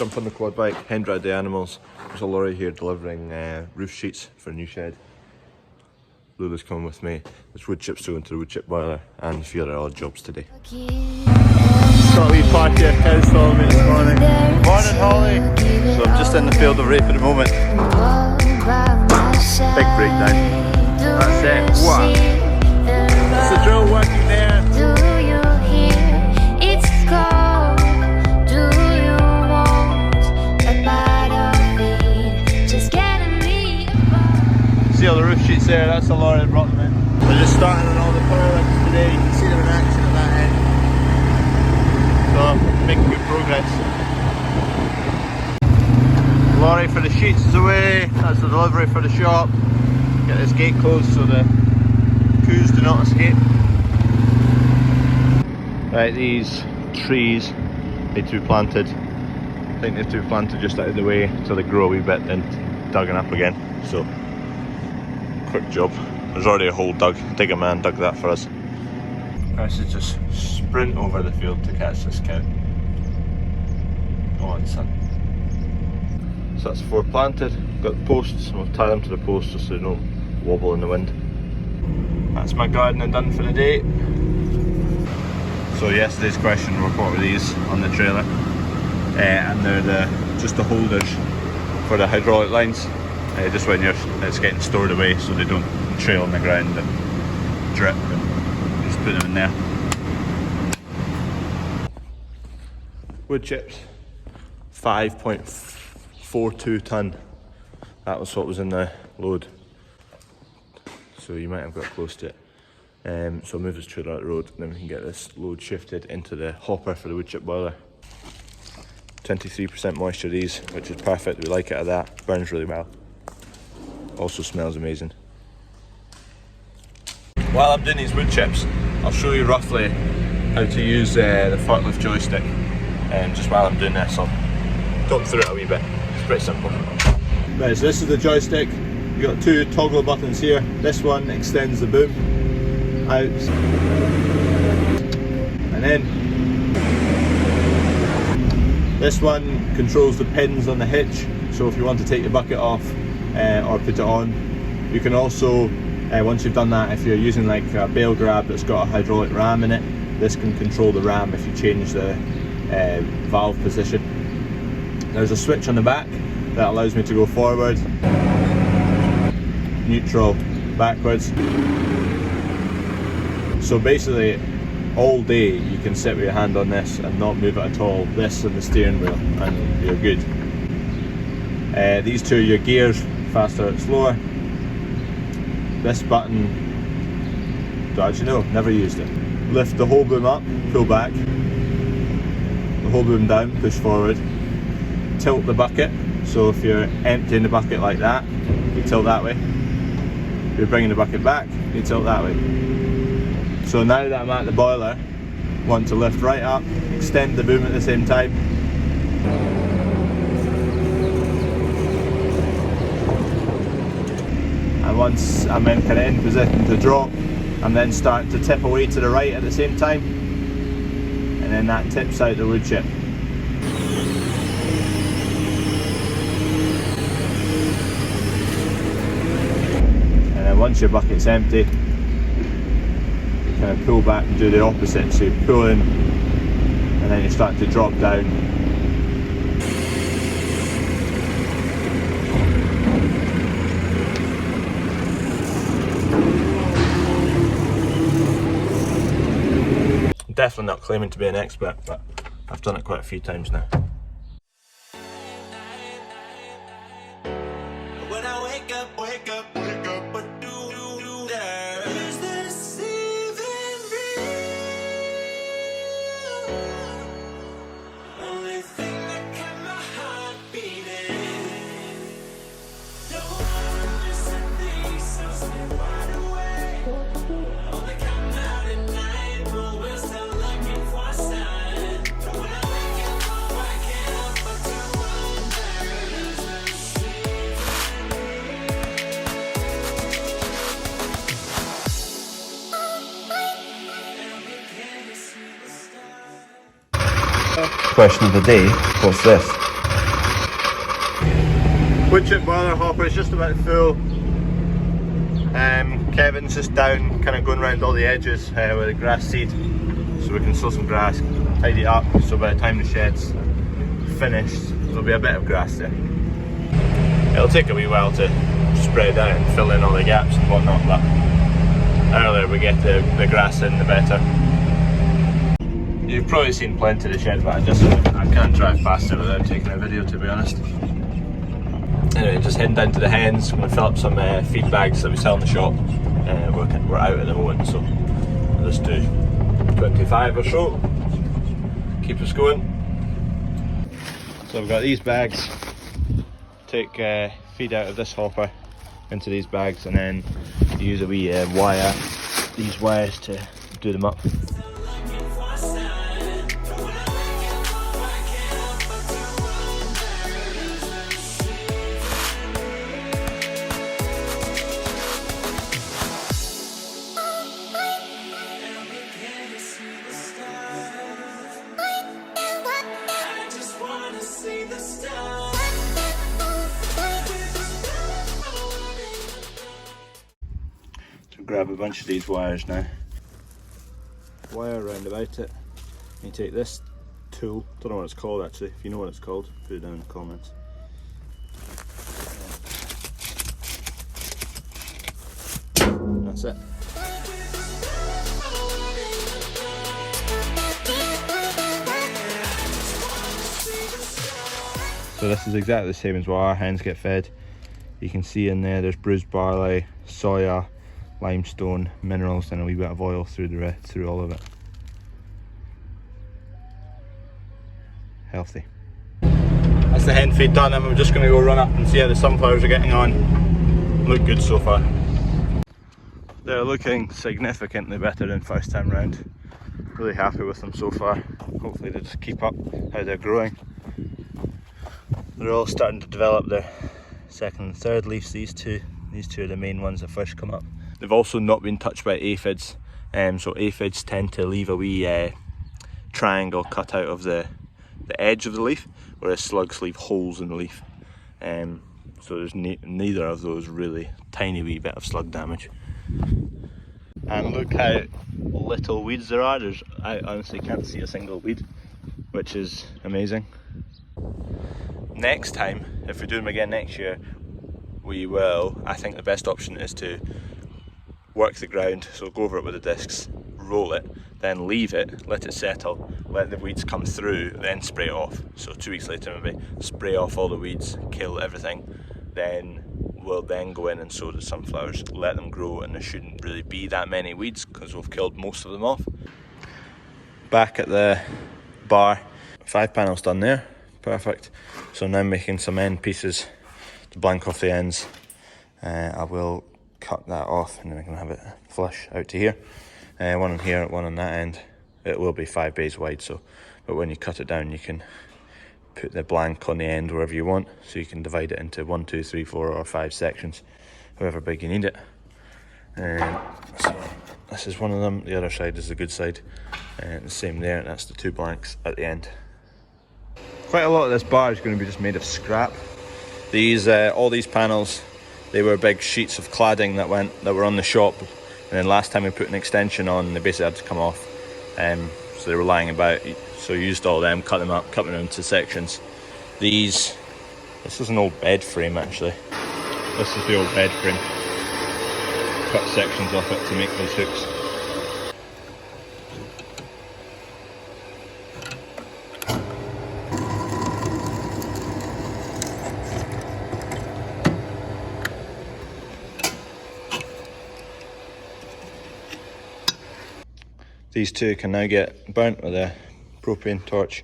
jump on the quad bike, head round the animals. There's a lorry here delivering roof sheets for a new shed. Lula's coming with me. There's wood chips to go into the wood chip boiler and a few other odd jobs today. Got a wee party of cows following me this morning. Morning Holly! So I'm just in the field of rape at the moment. Big breakdown. That's it. Wow! That's the drill working there. See all the roof sheets there, that's the lorry that brought them in. We're just starting on all the purlins today, you can see them in action at that end. So, making good progress. Lorry for the sheets is away, that's the delivery for the shop. Get this gate closed so the coos do not escape. Right, these trees need to be planted. I think they have to be planted just out of the way until they grow a wee bit, then dug up again. So, quick job. There's already a hole dug. Digger man dug that for us. I should just sprint over the field to catch this cow. Go on, son. So that's 4 planted. Got the posts, and we'll tie them to the posts just so they don't wobble in the wind. That's my gardening done for the day. So yesterday's question were what were these on the trailer, and they're just the holders for the hydraulic lines. Just when it's getting stored away so they don't trail on the ground and drip, and just put them in there. Wood chips, 5.42 tonne. That was what was in the load. So you might have got close to it. So I'll move this trailer out the road and then we can get this load shifted into the hopper for the wood chip boiler. 23% moisture these, which is perfect. We like it at that. Burns really well. Also smells amazing. While I'm doing these wood chips, I'll show you roughly how to use the forklift joystick. Just while I'm doing this, I'll talk through it a wee bit. It's pretty simple. Right, so this is the joystick. You've got 2 toggle buttons here. This one extends the boom out, and then this one controls the pins on the hitch. So if you want to take the bucket off or put it on, you can also, once you've done that, if you're using like a bale grab that's got a hydraulic ram in it, this can control the ram if you change the valve position. There's a switch on the back that allows me to go forward, neutral, backwards. So basically all day you can sit with your hand on this and not move it at all, this and the steering wheel, and you're good. These two are your gears, faster or slower. This button, don't actually know, never used it. Lift the whole boom up, pull back, the whole boom down, push forward. Tilt the bucket, so if you're emptying the bucket like that, you tilt that way. If you're bringing the bucket back, you tilt that way. So now that I'm at the boiler, I want to lift right up, extend the boom at the same time. And once I'm in kind of in position to drop, I'm then starting to tip away to the right at the same time. And then that tips out the wood chip. And then once your bucket's empty, kind of pull back and do the opposite, so you pull in and then you start to drop down. I'm definitely not claiming to be an expert, but I've done it quite a few times now. When I wake up, what do you there? Is this even real? Only thing that kept my heart beating. Don't wanna listen, these so sleep wide awake. Only come out at night, but we're still looking for a sign. But when I wake up, I can't help but to wonder, is this even real? Question of the day, what's this? Woodchip boiler hopper is just about full. Kevin's just down, kind of going around all the edges with the grass seed, so we can sow some grass, tidy it up, so by the time the shed's finished, there'll be a bit of grass there. It'll take a wee while to spread out and fill in all the gaps and whatnot, but the earlier we get the grass in, the better. You've probably seen plenty of the shed, but I can't drive past it without taking a video, to be honest. Anyway, just heading down to the hens. I'm going to fill up some feed bags that we sell in the shop. We're out at the moment, so I'll just do 25 or so. Keep us going. So I've got these bags. Take feed out of this hopper into these bags, and then use a wee wire, these wires, to do them up. Grab a bunch of these wires now, wire around about it. You take this tool, don't know what it's called actually, if you know what it's called, put it down in the comments. That's it. So this is exactly the same as what our hens get fed. You can see in there's bruised barley, soya, limestone, minerals, and a wee bit of oil through all of it. Healthy. That's the hen feed done, and we're just going to go run up and see how the sunflowers are getting on. Look good so far. They're looking significantly better than first time round. Really happy with them so far. Hopefully they just keep up how they're growing. They're all starting to develop their second and third leaves. These two are the main ones that first come up. They've also not been touched by aphids, so aphids tend to leave a wee triangle cut out of the edge of the leaf, whereas slugs leave holes in the leaf. So there's neither of those really. Tiny wee bit of slug damage. And look how little weeds there are. I honestly can't see a single weed, which is amazing. Next time, if we do them again next year, we will, I think the best option is to work the ground, so go over it with the discs, roll it, then leave it, let it settle, let the weeds come through, then spray it off. So 2 weeks later maybe, spray off all the weeds, kill everything, then we'll then go in and sow the sunflowers, let them grow, and there shouldn't really be that many weeds because we've killed most of them off. Back at the bar, 5 panels done there, perfect. So now making some end pieces to blank off the ends. I will cut that off and then I can have it flush out to here. One on here, one on that end. It will be 5 bays wide, so but when you cut it down you can put the blank on the end wherever you want, so you can divide it into 1, 2, 3, 4 or 5 sections, however big you need it. So this is one of them, the other side is the good side, and the same there, that's the 2 blanks at the end. Quite a lot of this bar is going to be just made of scrap. These all these panels, they were big sheets of cladding that were on the shop, and then last time we put an extension on, they basically had to come off, so they were lying about. So used all them, cut them up, cut them into sections. This is an old bed frame actually. This is the old bed frame. Cut sections off it to make those hooks. These two can now get burnt with a propane torch.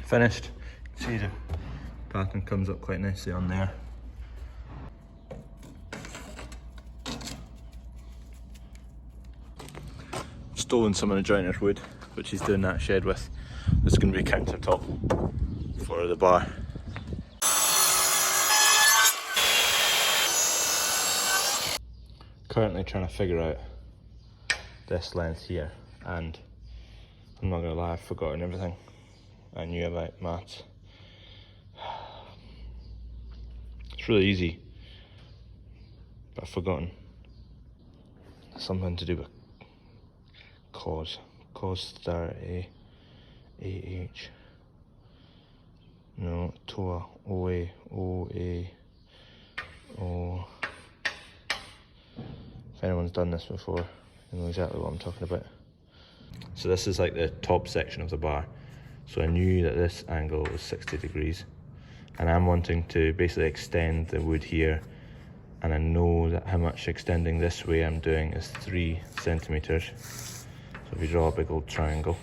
Finished. See the pattern comes up quite nicely on there. stolen some of the joiner's wood, which he's doing that shed with. There's going to be a countertop for the bar. Currently trying to figure out this length here, and I'm not going to lie, I've forgotten everything I knew about maths. It's really easy, but I've forgotten. Something to do with cos 30 AH. No, TOA, OA, OA, O. If anyone's done this before, you know exactly what I'm talking about. So this is like the top section of the bar. So I knew that this angle was 60 degrees. And I'm wanting to basically extend the wood here. And I know that how much extending this way I'm doing is 3 centimeters. So if you draw a big old triangle,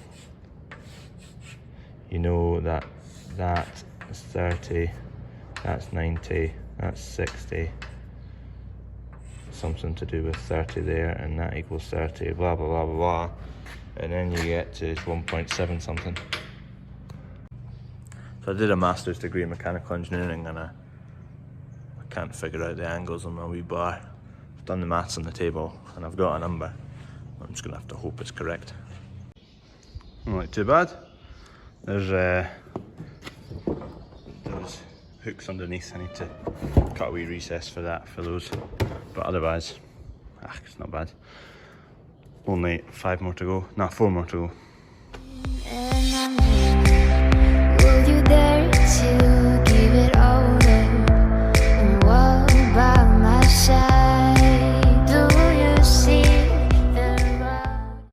you know that that is 30, that's 90, that's 60. Something to do with 30 there, and that equals 30, blah blah blah blah blah, and then you get to 1.7 something. So I did a master's degree in mechanical engineering, and I can't figure out the angles on my wee bar. I've done the maths on the table and I've got a number. I'm just gonna have to hope it's correct. Not too bad. There's hooks underneath. I need to cut a wee recess for that, for those. But otherwise, it's not bad. Only 5 more to go. Nah, 4 more to go.